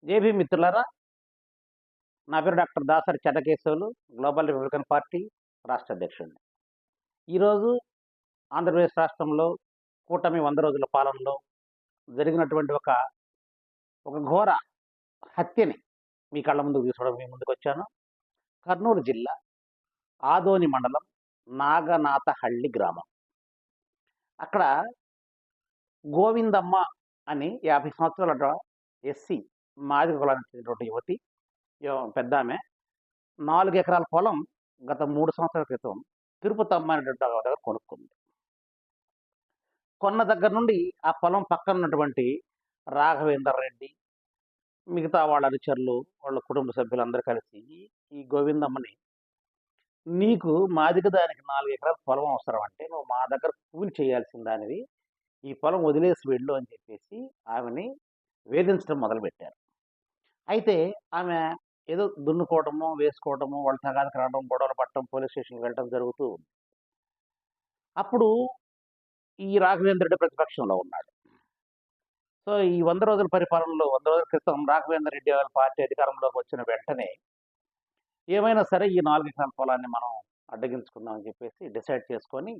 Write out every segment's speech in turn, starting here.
JB మిత్రులారా, నా పేరు doctor Dasari Chennakesavulu, global Republican party రాష్ట్ర అధ్యక్షుడిని. ఈరోజు ఆంధ్రప్రదేశ్ రాష్ట్రంలో కూటమి 100 రోజుల పాలనలో జరిగినటువంటి ఒక ఘోర హత్యని మీ కళ్ళ ముందుకు తీసుకోవడం మీ ముందుకొచ్చాను. కర్నూలు జిల్లా ఆదోని మండలం నాగనాథహళ్ళి గ్రామం. అక్కడ గోవిందమ్మ అని 50 సంవత్సరాల ఎస్సీ మాదిగ కులానికి చెందినటువంటి యువతి, పెద్దామె 4 ఎకరాల పొలం గత 3 సంవత్సరాల క్రితం తిరుపతమ్మ అనేటువంటి ఆవిడ దగ్గర కొనుక్కుంది. కొన్న దగ్గర నుండి ఆ పొలం పక్కన ఉన్నటువంటి రాఘవేందర్ రెడ్డి, మిగతా వాళ్ళ అనుచరులు, వాళ్ళ కుటుంబ సభ్యులందరూ కలిసి ఈ గోవిందమ్మని, నీకు మాదిగ దానికి 4 ఎకరాల పొలం అవసరం అంటే నువ్వు మా దగ్గర కూలి చేయాల్సిన దానివి, ఈ పొలం వదిలేసి వెళ్ళు అని చెప్పేసి ఆమెని వేధించడం మొదలుపెట్టారు. అయితే ఆమె ఏదో దున్నుకోవటము, వేసుకోవటము, వాళ్ళ తగాదాకి రావడం, గొడవలు పట్టడం, పోలీస్ స్టేషన్కి వెళ్ళటం జరుగుతూ ఉంది. అప్పుడు ఈ రాఘవేంద్ర రెడ్డి ప్రతిపక్షంలో ఉన్నాడు. సో ఈ 100 రోజుల పరిపాలనలో 100 రోజుల క్రితం రాఘవేంద్ర రెడ్డి గారి పార్టీ అధికారంలోకి వచ్చిన వెంటనే ఏమైనా సరే ఈ 4 ఎకరాల పొలాన్ని మనం అడ్డగించుకుందాం అని చెప్పేసి డిసైడ్ చేసుకొని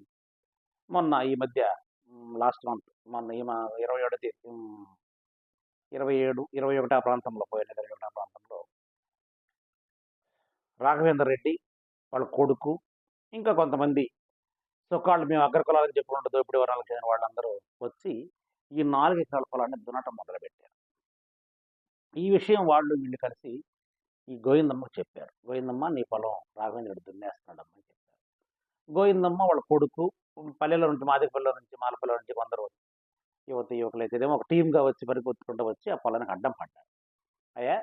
మొన్న ఈ మధ్య లాస్ట్ మంత్ మొన్న 21 ప్రాంతంలో పోయిన 21 ప్రాంతంలో రాఘవేంద్ర రెడ్డి వాళ్ళ కొడుకు ఇంకా కొంతమంది సొకాళ్ళు మేము అగ్రకులాలకు చెప్పుకుంటూ దోపిడీ వర్ణాలకు చెందిన వాళ్ళందరూ వచ్చి ఈ 4 ఎకరాల పొలాన్ని దున్నటం మొదలుపెట్టారు. ఈ విషయం వాళ్ళు వీళ్ళు కలిసి ఈ గోవిందమ్మకు చెప్పారు. గోవిందమ్మ, నీ పొలం రాఘవేంద్ర రెడ్డి దున్నేస్తున్నాడమ్మా అని చెప్పారు. గోవిందమ్మ వాళ్ళ కొడుకు పల్లెల నుంచి, మాదిగపల్లెల నుంచి, మాలపల్లెల నుంచి కొందరు యువకులు అయితేనేమో ఒక టీమ్గా వచ్చి పరిగెత్తుకుంటూ వచ్చి ఆ పొలానికి అడ్డం పడ్డారు. అయ్యా,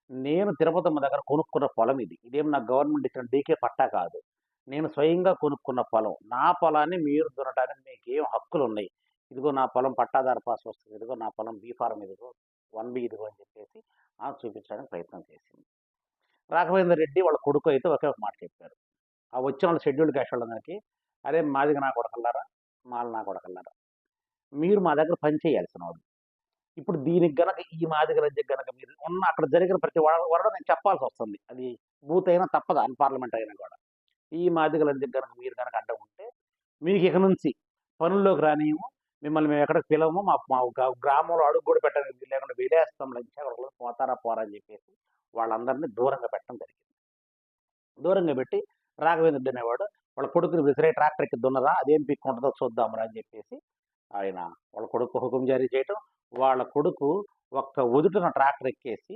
నేను తిరుపతమ్మ దగ్గర కొనుక్కున్న పొలం ఇది, ఇదేం నాకు గవర్నమెంట్ ఇచ్చిన డీకే పట్టా కాదు, నేను స్వయంగా కొనుక్కున్న పొలం, నా పొలాన్ని మీరు దున్నటానికి మీకు ఏం హక్కులు ఉన్నాయి, ఇదిగో నా పొలం పట్టాదారు పాస్ వస్తుంది, ఇదిగో నా పొలం బీ ఫారం, ఇదిగో 1B ఇదిగో అని చెప్పేసి చూపించడానికి ప్రయత్నం చేసింది. రాఘవేంద్ర రెడ్డి వాళ్ళ కొడుకు అయితే ఒకే ఒక మాట చెప్పారు. ఆ వచ్చిన వాళ్ళ షెడ్యూల్ క్యాస్ట్ వాళ్ళందరికీ, అరే మాదిగ నా కొడకల్లారా, మాల నా కొడకల్లారా, మీరు మా దగ్గర పని చేయాల్సిన వాళ్ళు, ఇప్పుడు దీనికి గనక ఈ మాదిగ రాజ్యం గనక మీరు ఉన్న అక్కడ జరిగిన ప్రతి వరడం నేను చెప్పాల్సి వస్తుంది, అది బూత్ అయినా తప్పదు, అన్పార్లమెంట్ అయినా కూడా. ఈ మాదిగ రాజ్యం గనక మీరు గనక అడ్డం ఉంటే మీకు ఇక నుంచి పనుల్లోకి రానియము, మిమ్మల్ని మేము ఎక్కడికి పిలవము, మా గ్రామంలో అడుగు కూడా పెట్టడానికి లేకుండా విలేస్తాం, లంచాలు పోతారా పోరా అని చెప్పేసి వాళ్ళందరినీ దూరంగా పెట్టడం జరిగింది. దూరంగా పెట్టి రాఘవేంద్రుడు అనేవాడు వాళ్ళ కొడుకుని విసిరే ట్రాక్టర్కి దున్నరా, అదేం పిక్కుంటుందో చూద్దామరా అని చెప్పేసి ఆయన వాళ్ళ కొడుకు హుకుం జారీ చేయటం, వాళ్ళ కొడుకు ఒక్క ఉదుటున ట్రాక్టర్ ఎక్కేసి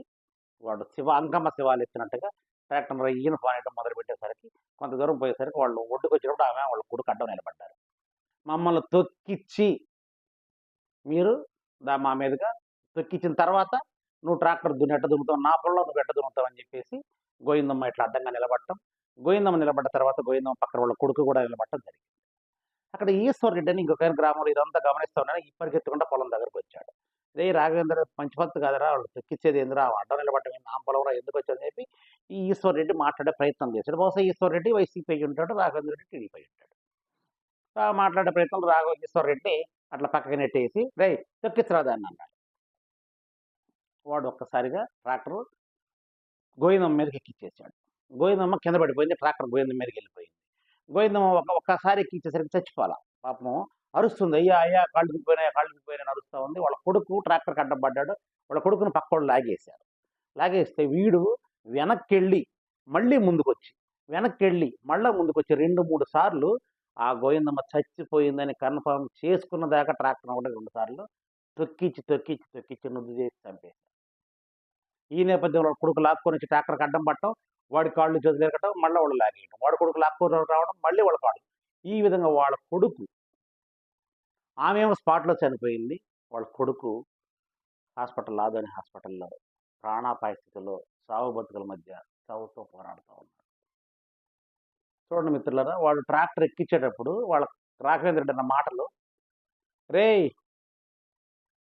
వాడు అంగమ్మ శివాలు ఎత్తినట్టుగా ట్రాక్టర్ ఈయన పానేయడం మొదలు పెట్టేసరికి కొంత దూరం పోయేసరికి వాళ్ళు ఒడ్డుకు వచ్చినప్పుడు ఆమె వాళ్ళ కొడుకు అడ్డం నిలబడ్డారు. మమ్మల్ని తొక్కిచ్చి మీరు మా మీదుగా తొక్కించిన తర్వాత నువ్వు ట్రాక్టర్ ఎట్ట దున్నుతావు, నా పొలంలో నువ్వు ఎట్ట దున్నుతావు అని చెప్పేసి గోవిందమ్మ ఇట్లా అడ్డంగా నిలబడటం, గోవిందమ్మ నిలబడ్డ తర్వాత గోవిందమ్మ పక్కన వాళ్ళ కొడుకు కూడా నిలబడటం జరిగింది. అక్కడ ఈశ్వర్ రెడ్డి అని ఇంకొక గ్రామంలో ఇదంతా గమనిస్తూ ఉన్నాను, పరిగెత్తుకుంటా పొలం దగ్గరకు వచ్చాడు. రే రాఘవేంద్ర, మంచి పత్తు కాదరా, వాళ్ళు తొక్కిచ్చేది ఎందురా, అడ్డం నిలబడటం నా పొలంలో ఎందుకు వచ్చాదని చెప్పి ఈ ఈశ్వర్ రెడ్డి మాట్లాడే ప్రయత్నం చేశాడు. బహుశా ఈశ్వర్ రెడ్డి వైసీపీ అయి ఉంటాడు, రాఘవేంద్ర రెడ్డి టీడీపీ అయి ఉంటాడు. మాట్లాడే ప్రయత్నంలో ఈశ్వర్ రెడ్డి అట్లా పక్కకి నెట్టేసి రే తొక్కించరాదాన్ని అన్నాడు. వాడు ఒక్కసారిగా ట్రాక్టర్ గోవిందమ్మ మీదకి ఎక్కిచ్చేసాడు. గోవిందమ్మ కింద పడిపోయింది, ట్రాక్టర్ గోవిందమ్మ మీదకి వెళ్ళిపోయింది. గోవిందమ్మ ఒక్కసారి ఎక్కిచ్చేసరికి చచ్చిపోవాలా, పాపం అరుస్తుంది, అయ్యా అయ్యా కాళ్ళు దిగిపోయినా అరుస్తూ ఉంది. వాళ్ళ కొడుకు ట్రాక్టర్కి అడ్డం పడ్డాడు, వాళ్ళ కొడుకును పక్కోళ్ళు లాగేశారు. లాగేస్తే వీడు వెనక్కి మళ్ళీ ముందుకొచ్చి మళ్ళీ ముందుకొచ్చి 2-3 సార్లు ఆ గోవిందమ్మ చచ్చిపోయిందని కన్ఫర్మ్ చేసుకున్న దాకా ట్రాక్టర్ ఒకటి 2 సార్లు తొక్కిచ్చి నుద్దు చేసి చంపేశారు. ఈ నేపథ్యంలో కొడుకు లాక్కొని వచ్చి ట్రాక్టర్కి అడ్డం పట్టడం, వాడి కాళ్ళు చేతులు ఎరగటం, మళ్ళీ వాళ్ళు లాగేయడం, వాడి కొడుకు లాక్కొని రావడం, మళ్ళీ వాళ్ళ కాళ్ళు, ఈ విధంగా వాళ్ళ కొడుకు, ఆమెమో స్పాట్లో చనిపోయింది, వాళ్ళ కొడుకు ఆదోని హాస్పిటల్లో ప్రాణాపాయ స్థితిలో సావు బతుకుల మధ్య చావుతో పోరాడుతూ ఉన్నాడు. చూడండి మిత్రులారా, వాళ్ళు ట్రాక్టర్ ఎక్కించేటప్పుడు వాళ్ళ రాఘవేంద్ర రెడ్డి అన్న మాటలు, రే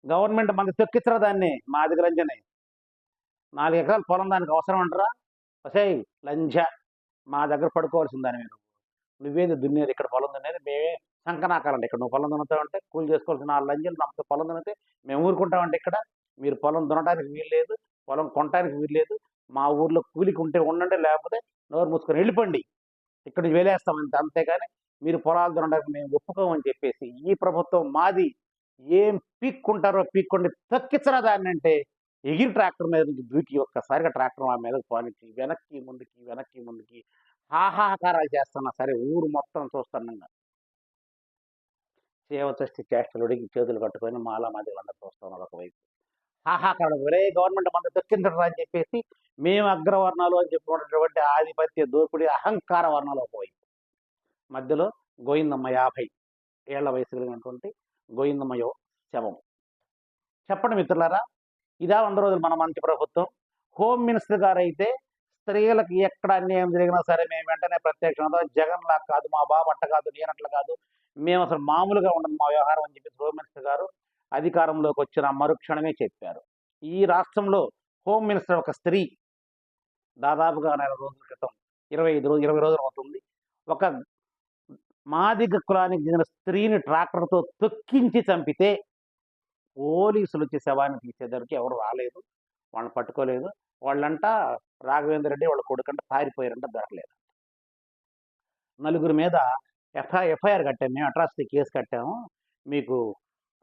గవర్నమెంట్ మనకి తొక్కించరా దాన్ని, మా దగ్గర లంజనే, 4 ఎకరాల పొలం దానికి అవసరం అంటారా, వసే లంజ, మా దగ్గర పడుకోవాల్సింది దాని మీద, నువ్వేది దున్నేది, ఇక్కడ పొలం దున్నేది మేమే సంకనాకాలండి, ఇక్కడ నువ్వు పొలం దున్నుతావంటే కూలి చేసుకోవాల్సిన 4 లంజలు నమ్మకం పొలం దున్నితే మేము ఊరుకుంటామంటే ఇక్కడ మీరు పొలం దున్నడానికి వీలు లేదు, పొలం కొనటానికి వీల్లేదు, మా ఊర్లో కూలికి ఉంటే ఉండండి, లేకపోతే నోరు మూసుకొని వెళ్ళిపోండి, ఇక్కడ నుంచి వెలేస్తామంతే, అంతేగాని మీరు పొలాలు దున్నడానికి మేము ఒప్పుకోమని చెప్పేసి, ఈ ప్రభుత్వం మాది, ఏం పీక్కుంటారో పీక్కోండి, తొక్కించరా దాన్ని అంటే ఎగిరి ట్రాక్టర్ మీద నుంచి దూకి ఒక్కసారిగా ట్రాక్టర్ మా మీదకి పోనిచ్చి వెనక్కి ముందుకి వెనక్కి ముందుకి హాహాకారాలు చేస్తున్నా సరే ఊరు మొత్తం చూస్తున్నాం. చేవచష్టి చేష్టలుడికి చేతులు కట్టుకొని మాలా మాదిగలందరూ చూస్తున్నారు ఒకవైపు. హాహాకారాలు, ఒరే గవర్నమెంట్ మన దొక్కించడం అని చెప్పేసి మేము అగ్రవర్ణాలు అని చెప్పుకున్నటువంటి ఆధిపత్య దోపిడి అహంకార వర్ణాలు ఒకవైపు. మధ్యలో గోవిందమ్మ 50 ఏళ్ల వయసు కలిగినటువంటి గోవిందమ్మ శవం. చెప్పండి మిత్రులారా, ఇదా 100 రోజులు మన మంచి ప్రభుత్వం? హోమ్ మినిస్టర్ గారు అయితే స్త్రీలకు ఎక్కడ అన్యాయం జరిగినా సరే మేము వెంటనే ప్రత్యక్షంగా, జగన్ లా కాదు, మా బాబు అట్ట కాదు, నేనట్ల కాదు, మేము అసలు మామూలుగా ఉండదు మా వ్యవహారం అని చెప్పి హోమ్ మినిస్టర్ గారు అధికారంలోకి వచ్చిన మరుక్షణమే చెప్పారు. ఈ రాష్ట్రంలో హోమ్ మినిస్టర్ ఒక స్త్రీ, దాదాపుగా 4 రోజుల క్రితం 20 రోజులు అవుతుంది, ఒక మాదిగ కులానికి చెందిన స్త్రీని ట్రాక్టర్తో తొక్కించి చంపితే పోలీసులు వచ్చి శవాన్ని తీసేదానికి ఎవరు రాలేదు, వాళ్ళని పట్టుకోలేదు. వాళ్ళంట రాఘవేంద్ర రెడ్డి వాళ్ళ కొడుకంట పారిపోయారంట, దొరకలేదు. నలుగురి మీద ఎఫ్ఐఆర్ కట్టాము, మేము అట్రాసిటీ కేసు కట్టాము, మీకు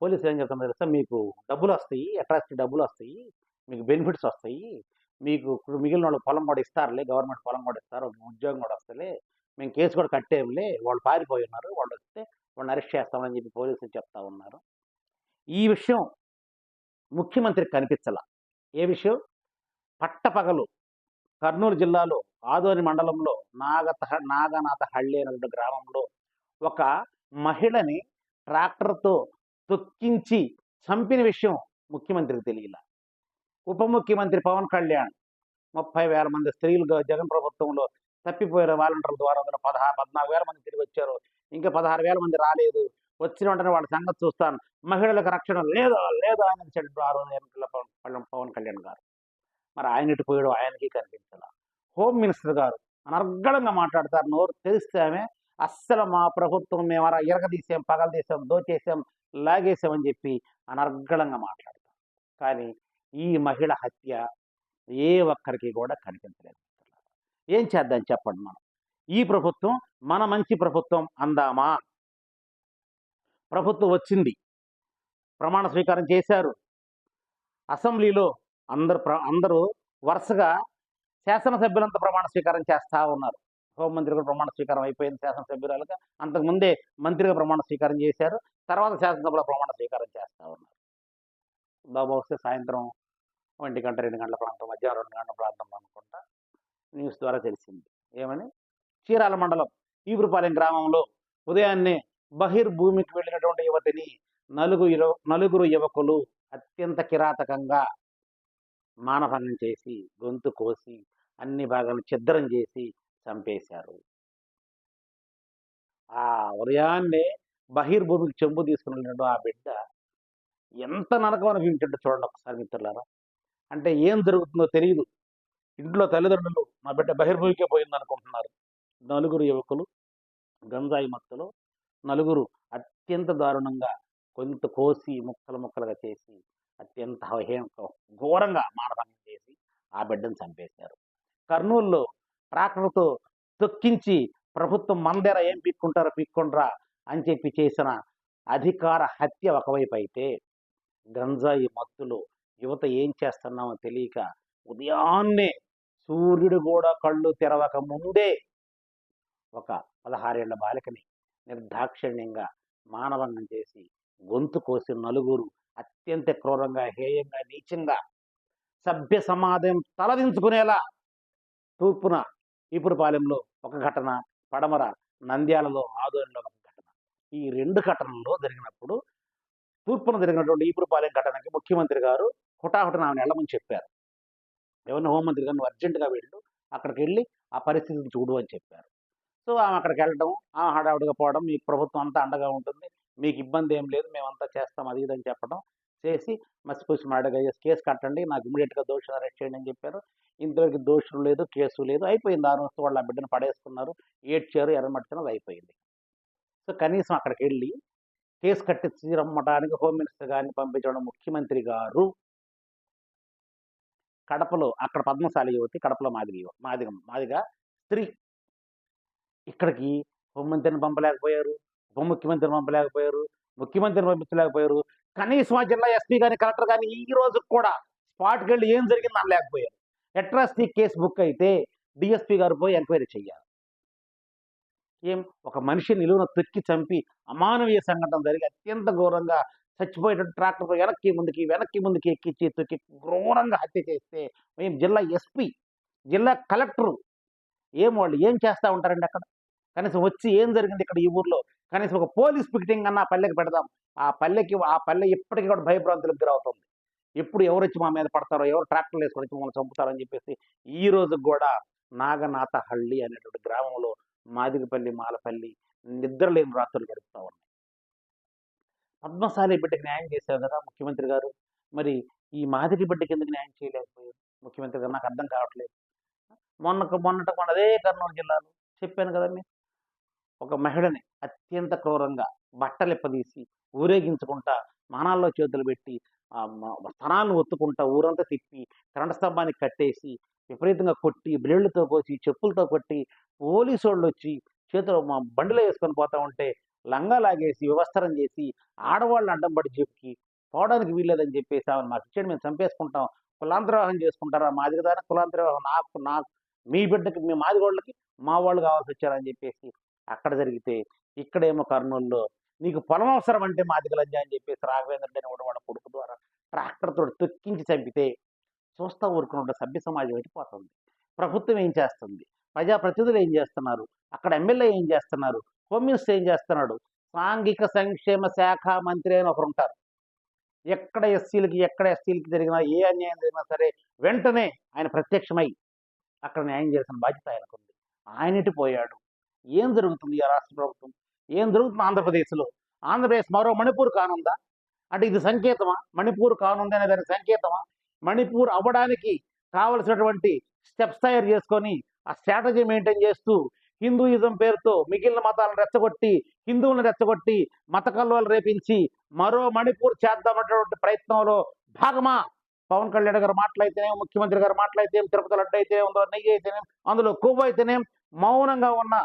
పోలీసులు ఏం చెప్తామో తెలుసా, మీకు డబ్బులు వస్తాయి, అట్రాసిటీ డబ్బులు వస్తాయి, మీకు బెనిఫిట్స్ వస్తాయి, మీకు మిగిలిన వాళ్ళకి పొలం కూడా ఇస్తారులే, గవర్నమెంట్ పొలం కూడా ఇస్తారు, ఒక ఉద్యోగం కూడా వస్తలే, మేము కేసు కూడా కట్టేంలే, వాళ్ళు పారిపోయి ఉన్నారు, వాళ్ళు వస్తే వాళ్ళని అరెస్ట్ చేస్తామని చెప్పి పోలీసులు చెప్తా ఉన్నారు. ఈ విషయం ముఖ్యమంత్రికి కనిపించాల. ఏ విషయం? పట్టపగలు కర్నూలు జిల్లాలో ఆదోని మండలంలో నాగనాథహళ్ళి అనేటువంటి గ్రామంలో ఒక మహిళని ట్రాక్టర్తో తొక్కించి చంపిన విషయం ముఖ్యమంత్రికి తెలియల. ఉప ముఖ్యమంత్రి పవన్ కళ్యాణ్ 30,000 మంది స్త్రీలు జగన్ ప్రభుత్వంలో తప్పిపోయారు, వాలంటీర్ల ద్వారా 14,000 మంది తిరిగి వచ్చారు, ఇంకా 16,000 మంది రాలేదు, వచ్చిన వెంటనే వాళ్ళ సంగతి చూస్తాను, మహిళలకు రక్షణ లేదా లేదా అని చెప్పారు ఆ రోజు ఎన్నికల పవన్ కళ్యాణ్ గారు. మరి ఆయన ఇటు పోయాడు, ఆయనకి కనిపించాల. హోమ్ మినిస్టర్ గారు అనర్గళంగా మాట్లాడతారు, నోరు తెలిస్తే ఆమె అస్సలు మా ప్రభుత్వం మేము ఇరగదీసాం, పగలదీసాం, దోచేసాం, లాగేసామని చెప్పి అనర్గళంగా మాట్లాడతారు. కానీ ఈ మహిళ హత్య ఏ ఒక్కరికి కూడా కనిపించలేదు. ఏం చేద్దాం చెప్పండి? మనం ఈ ప్రభుత్వం మన మంచి ప్రభుత్వం అందామా? ప్రభుత్వం వచ్చింది, ప్రమాణ స్వీకారం చేశారు, అసెంబ్లీలో అందరూ వరుసగా శాసనసభ్యులంతా ప్రమాణ స్వీకారం చేస్తూ ఉన్నారు. హోంమంత్రి కూడా ప్రమాణ స్వీకారం అయిపోయింది శాసనసభ్యురాలుగా, అంతకుముందే మంత్రిగా ప్రమాణ స్వీకారం చేశారు, తర్వాత శాసనసభలో ప్రమాణ స్వీకారం చేస్తూ ఉన్నారు. బహుశా సాయంత్రం 1 గంట 2 గంటల ప్రాంతం, మధ్యాహ్నం 2 గంటల ప్రాంతం అనుకుంటా న్యూస్ ద్వారా తెలిసింది. ఏమని? చీరాల మండలం ఈపురపాలెం గ్రామంలో ఉదయాన్నే బహిర్భూమికి వెళ్ళినటువంటి యువతిని నలుగురు యువకులు అత్యంత కిరాతకంగా మానభంగం చేసి, గొంతు కోసి, అన్ని భాగాలను ఛిద్రం చేసి చంపేశారు. ఆ ఉదయాన్నే బహిర్భూమికి చెంబు తీసుకుని ఆ బిడ్డ ఎంత నరకం అనిపించిందో చూడండి ఒకసారి మిత్రులారా. అంటే ఏం జరుగుతుందో తెలియదు. ఇంట్లో తల్లిదండ్రులు మా బిడ్డ బహిర్భూమికే పోయింది అనుకుంటున్నారు. నలుగురు యువకులు గంజాయి మత్తులో నలుగురు అత్యంత దారుణంగా కొంత కోసి ముక్కలు ముక్కలుగా చేసి అత్యంత ఘోరంగా మానభంగం చేసి ఆ బిడ్డను చంపేశారు. కర్నూలులో ట్రాక్టర్తో తొక్కించి ప్రభుత్వం మందేర ఏం పీక్కుంటారో పీక్కుండ్రా అని చెప్పి చేసిన అధికార హత్య ఒకవైపు అయితే, గంజాయి మత్తులో యువత ఏం చేస్తున్నామో తెలియక ఉదయాన్నే సూర్యుడు కూడా కళ్ళు తెరవక ముందే ఒక 16 ఏళ్ల బాలికని నిర్దాక్షిణ్యంగా మానభంగం చేసి గొంతు కోసి నలుగురు అత్యంత క్రూరంగా, హేయంగా, నీచంగా సభ్య సమాజం తలదించుకునేలా తూర్పున ఈపురపాలెంలో ఒక ఘటన, పడమర నంద్యాలలో ఆదోనిలో ఒక ఘటన. ఈ 2 ఘటనల్లో జరిగినప్పుడు తూర్పున జరిగినటువంటి ఈపురపాలెం ఘటనకి ముఖ్యమంత్రి గారు హుటాహుటిన ఆమెను వెళ్ళమని చెప్పారు. ఎవరిని? హోంమంత్రి గారు, నువ్వు అర్జెంటుగా వెళ్ళు, అక్కడికి వెళ్ళి ఆ పరిస్థితిని చూడు అని చెప్పారు. సో ఆమె అక్కడికి వెళ్ళడం, హడావుడిగా పోవడం, మీకు ప్రభుత్వం అంతా అండగా ఉంటుంది, మీకు ఇబ్బంది ఏం లేదు, మేమంతా చేస్తాం, అది ఇదని చెప్పడం చేసి మసిపూసి మాడగా కేసు కట్టండి, నాకు ఇమీడియట్గా దోషులు అరెస్ట్ చేయండి అని చెప్పారు. ఇంతవరకు దోషులు లేదు, కేసు లేదు, అయిపోయింది. ఆ రోజు వాళ్ళు ఆ బిడ్డను పడేసుకున్నారు, ఏడ్చారు, ఎర్రమట్టినది అయిపోయింది. సో కనీసం అక్కడికి వెళ్ళి కేసు కట్టి రమ్మటానికి హోమ్ మినిస్టర్ గారిని పంపించడం ముఖ్యమంత్రి గారు కడపలో అక్కడ పద్మశాలి యువతి, కడపలో మాదిగా స్త్రీ. ఇక్కడికి హోంమంత్రిని పంపలేకపోయారు, ఉప ముఖ్యమంత్రిని పంపలేకపోయారు, ముఖ్యమంత్రిని పంపించలేకపోయారు. కనీసం ఆ జిల్లా ఎస్పీ గాని, కలెక్టర్ గాని ఈ రోజు కూడా స్పాట్‌కి వెళ్లి ఏం జరిగింది అనలేకపోయారు. అట్రాసిటీ కేసు బుక్ అయితే డీఎస్పీ గారు పోయి ఎంక్వైరీ చేయాలి. ఒక మనిషి నిలువున తొక్కి చంపి అమానవీయ సంఘటన జరిగి అత్యంత ఘోరంగా చచ్చిపోయేటట్టు ట్రాక్టర్ వెనక్కి ముందుకి ఎక్కించి తొక్కి ఘోరంగా హత్య చేస్తే మేము జిల్లా ఎస్పీ, జిల్లా కలెక్టరు వాళ్ళు ఏం చేస్తా ఉంటారండి అక్కడ? కనీసం వచ్చి ఏం జరిగింది ఇక్కడ ఈ ఊర్లో, కనీసం ఒక పోలీస్ పికెటింగ్ అన్న ఆ పల్లెకి పెడదాం. ఆ పల్లె ఇప్పటికీ కూడా భయభ్రాంతులకు గురవుతుంది. ఎప్పుడు ఎవరు వచ్చి మా మీద పడతారో, ఎవరు ట్రాక్టర్లు వేసుకొని వచ్చి మమ్మల్ని చంపుతారో అని చెప్పేసి ఈ రోజు కూడా నాగనాథహళ్ళి అనేటువంటి గ్రామంలో మాదిగపల్లి, మాలపల్లి నిద్రలేని రాత్రులు గడుపుతా ఉన్నాయి. పద్మశాలి బిడ్డకి న్యాయం చేశారు కదా ముఖ్యమంత్రి గారు, మరి ఈ మాదిగ బిడ్డకి ఎందుకు న్యాయం చేయలేకపోయారు ముఖ్యమంత్రి గారు? నాకు అర్థం కావట్లేదు. మొన్నట అదే కర్నూలు జిల్లాలో చెప్పాను కదా మీకు, ఒక మహిళని అత్యంత క్రూరంగా బట్టలిప్పదీసి ఊరేగించుకుంటా మానాల్లో చేతులు పెట్టి స్తనాలను ఒత్తుకుంటా ఊరంతా తిప్పి కరెంటు స్తంభానికి కట్టేసి విపరీతంగా కొట్టి బ్లేడ్లతో కోసి చెప్పులతో కొట్టి పోలీసు వాళ్ళు వచ్చి చేతిలో మా బండిలో వేసుకొని పోతా ఉంటే లంగా లాగేసి వ్యవస్థరం చేసి ఆడవాళ్ళని అడ్డం పడి చెప్పి పోవడానికి వీల్లేదని చెప్పేసి ఆమెను మాకు ఇచ్చేది మేము చంపేసుకుంటాం, కులాంతరవాహం చేసుకుంటారా? మాదిగ దాని కులాంతరవాహం నాకు మీ బిడ్డకి మీ మాదిగోళ్ళకి మా వాళ్ళు కావాల్సి వచ్చారని చెప్పేసి అక్కడ జరిగితే, ఇక్కడేమో కర్నూలులో నీకు పొలం అవసరం అంటే మాదిగ లంజ అని చెప్పేసి రాఘవేంద్ర రెడ్డి అని వాళ్ళ కొడుకు ద్వారా ట్రాక్టర్తో తొక్కించి చంపితే చూస్తా ఊరుకున్న సభ్య సమాజం వెళ్ళిపోతుంది. ప్రభుత్వం ఏం చేస్తుంది? ప్రజాప్రతినిధులు ఏం చేస్తున్నారు? అక్కడ ఎమ్మెల్యే ఏం చేస్తున్నారు? హోమ్ మినిస్టర్ ఏం చేస్తున్నాడు? సాంఘిక సంక్షేమ శాఖ మంత్రి అని ఒకరు ఉంటారు. ఎక్కడ ఎస్సీలకి జరిగినా, ఏ అన్యాయం జరిగినా సరే వెంటనే ఆయన ప్రత్యక్షమై అక్కడ న్యాయం చేసిన బాధ్యత ఆయనకుంది. ఆయనటి పోయాడు. ఏం జరుగుతుంది ఆ రాష్ట్ర ప్రభుత్వం? ఏం జరుగుతుంది ఆంధ్రప్రదేశ్లో? ఆంధ్రప్రదేశ్ మరో మణిపూర్ కానుందా? అంటే ఇది సంకేతమా? మణిపూర్ కానుంది అనే దానికి సంకేతమా? మణిపూర్ అవ్వడానికి కావలసినటువంటి స్టెప్స్ తయారు చేసుకొని ఆ స్ట్రాటజీ మెయింటైన్ చేస్తూ హిందూయిజం పేరుతో మిగిలిన మతాలను రెచ్చగొట్టి, హిందువులను రెచ్చగొట్టి, మత కల్లోలు రేపించి మరో మణిపూర్ చేద్దామన్నటువంటి ప్రయత్నంలో భాగమా పవన్ కళ్యాణ్ గారు మాటలైతేనే, ముఖ్యమంత్రి గారు మాటలైతే, తిరుపతి లడ్డు అయితేనే ఉందో, నెయ్యి అయితేనే, అందులో కొవ్వు అయితేనే, మౌనంగా ఉన్న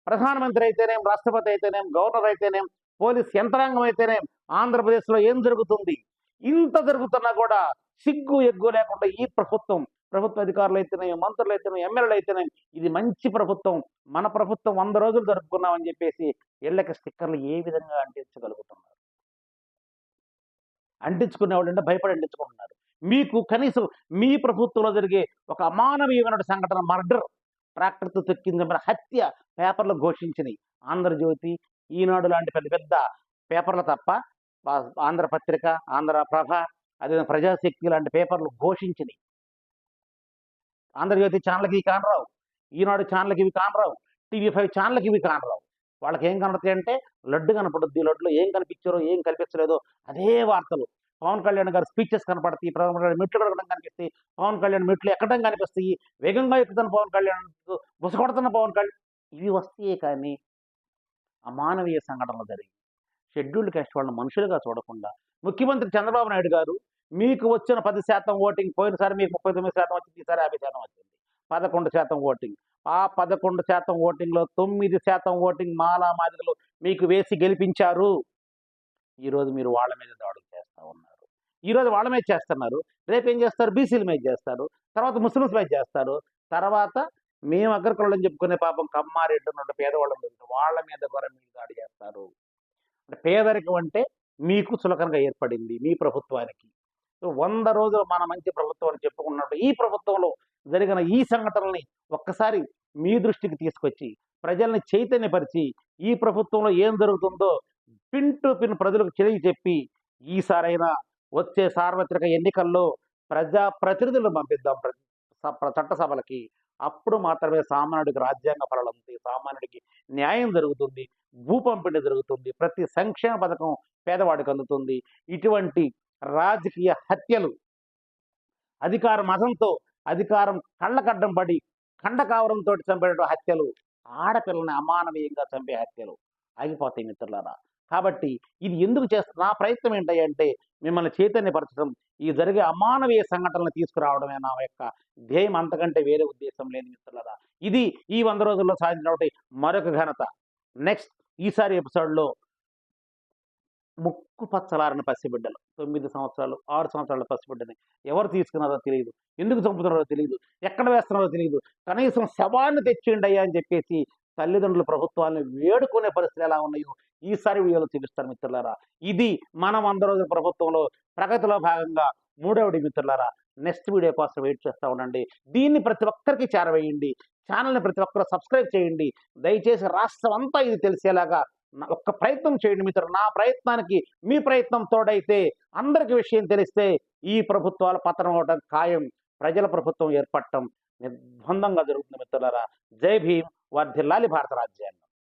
ప్రధానమంత్రి అయితేనేం, రాష్ట్రపతి అయితేనేం, గవర్నర్ అయితేనేం, పోలీస్ యంత్రాంగం అయితేనేం, ఆంధ్రప్రదేశ్లో ఏం జరుగుతుంది? ఇంత జరుగుతున్నా కూడా సిగ్గు ఎగ్గు లేకుండా ఈ ప్రభుత్వ అధికారులు అయితేనే, మంత్రులు అయితేనే, ఎమ్మెల్యేలు అయితేనే ఇది మంచి ప్రభుత్వం, మన ప్రభుత్వం 100 రోజులు జరుపుకున్నామని చెప్పేసి ఇళ్ళకి స్టిక్కర్లు ఏ విధంగా అంటించగలుగుతున్నారు? అంటించుకునే వాళ్ళు అంటే భయపడి అంటించుకుంటున్నారు. మీకు కనీసం మీ ప్రభుత్వంలో జరిగే ఒక అమానవీయమైన సంఘటన, మర్డర్, ట్రాక్టర్తో తొక్కింది, హత్య పేపర్లు ఘోషించినాయి. ఆంధ్రజ్యోతి, ఈనాడు లాంటి పెద్ద పెద్ద పేపర్లు తప్ప ఆంధ్రపత్రిక, ఆంధ్రప్రభ, అదే ప్రజాశక్తి లాంటి పేపర్లు ఘోషించినాయి. ఆంధ్రజ్యోతి ఛానల్కి ఇవి కానరావు, ఈనాడు ఛానల్కి ఇవి కానరావు, TV5 ఛానల్కి ఇవి కానరావు. వాళ్ళకి ఏం కనపడతాయి అంటే లడ్డు కనపడుద్ది, లడ్డులో ఏం కనిపించారో ఏం కనిపించలేదో అదే వార్తలు. పవన్ కళ్యాణ్ గారు స్పీచెస్ కనపడతాయి, పవన్ కళ్యాణ్ మెట్లు ఎక్కడం కనిపిస్తాయి, పవన్ కళ్యాణ్ మెట్లు ఎక్కడం కనిపిస్తాయి, వేగంగా ఎక్కుతున్న పవన్ కళ్యాణ్, బుసకొడుతున్న పవన్ కళ్యాణ్, ఇవి వస్తాయే కానీ అమానవీయ సంఘటనలు జరిగి షెడ్యూల్డ్ క్యాస్ట్ వాళ్ళని మనుషులుగా చూడకుండా ముఖ్యమంత్రి చంద్రబాబు నాయుడు గారు మీకు వచ్చిన 10% ఓటింగ్, పోయినసారి మీకు 39% వచ్చింది, ఈసారి 50% వచ్చింది, 11% ఓటింగ్. ఆ 11% ఓటింగ్లో 9% ఓటింగ్ మాలా మాదిగలు మీకు వేసి గెలిపించారు. ఈరోజు మీరు వాళ్ళ మీద దాడులు చేస్తూ ఉన్నారు. ఈరోజు వాళ్ళ మీద చేస్తున్నారు, రేపు ఏం చేస్తారు? బీసీల మీద చేస్తారు, తర్వాత ముస్లిమ్స్ మీద చేస్తారు, తర్వాత మేము అగ్రకులని చెప్పుకునే పాపం కమ్మారెడ్డి ఉన్న పేదవాళ్ళ వాళ్ళ మీద కూడా మీరు దాడి చేస్తారు. అంటే పేదరికం అంటే మీకు చులకనగా ఏర్పడింది మీ ప్రభుత్వానికి. 100 రోజులు మన మంచి ప్రభుత్వం అని చెప్పుకున్నట్టు ఈ ప్రభుత్వంలో జరిగిన ఈ సంఘటనల్ని ఒక్కసారి మీ దృష్టికి తీసుకొచ్చి ప్రజల్ని చైతన్యపరిచి ఈ ప్రభుత్వంలో ఏం జరుగుతుందో పిన్ టు పిన్ ప్రజలకు చెప్పి ఈసారైనా వచ్చే సార్వత్రిక ఎన్నికల్లో ప్రజాప్రతినిధులను పంపిద్దాం చట్టసభలకి. అప్పుడు మాత్రమే సామాన్యుడికి రాజ్యాంగ ఫలాలు అందుతాయి, సామాన్యుడికి న్యాయం జరుగుతుంది, భూ పంపిణీ జరుగుతుంది, ప్రతి సంక్షేమ పథకం పేదవాడికి అందుతుంది. ఇటువంటి రాజకీయ హత్యలు, అధికార మతంతో అధికారం కళ్ళకడ్డం పడి ఖండకావరంతో చంపేట హత్యలు, ఆడపిల్లని అమానవీయంగా చంపే హత్యలు ఆగిపోతాయి మిత్రులారా. కాబట్టి ఇది ఎందుకు చేస్తున్నా? నా ప్రయత్నం ఏంటంటే మిమ్మల్ని చైతన్యపరచడం, ఈ జరిగే అమానవీయ సంఘటనలు తీసుకురావడమే నా యొక్క ధ్యేయం, అంతకంటే వేరే ఉద్దేశం లేని మిత్రులారా. ఇది ఈ 100 రోజుల్లో సాధించినటువంటి మరొక ఘనత. నెక్స్ట్ ఈసారి ఎపిసోడ్‌లో ముక్కు పచ్చలారని పసిబిడ్డలు 9 సంవత్సరాలు, 6 సంవత్సరాల పసిబిడ్డని ఎవరు తీసుకున్నారో తెలీదు. ఎందుకు చంపుతున్నారో తెలీదు. ఎక్కడ వేస్తున్నారో తెలీదు. కనీసం శవాన్ని తెచ్చేయండి అయ్యా అని చెప్పేసి తల్లిదండ్రులు ప్రభుత్వాన్ని వేడుకునే పరిస్థితులు ఎలా ఉన్నాయో ఈసారి వీడియోలో చూపిస్తాను మిత్రులారా. ఇది మన 100 రోజుల ప్రభుత్వంలో ప్రగతిలో భాగంగా మూడవది మిత్రులారా. నెక్స్ట్ వీడియో కోసం వెయిట్ చేస్తూ ఉండండి. దీన్ని ప్రతి ఒక్కరికి చేరవేయండి. ఛానల్ని ప్రతి ఒక్కరు సబ్స్క్రైబ్ చేయండి. దయచేసి రాష్ట్రం అంతా ఇది తెలిసేలాగా ఒక్క ప్రయత్నం చేయండి మిత్రులు. నా ప్రయత్నానికి మీ ప్రయత్నం తోడైతే అందరికి విషయం తెలిస్తే ఈ ప్రభుత్వాల పతనం అవడం ఖాయం. ప్రజల ప్రభుత్వం ఏర్పడటం నిర్బంధంగా జరుగుతుంది మిత్రులారా. జై భీమ్, వర్ధిల్లాలి భారత రాజ్యాంగం.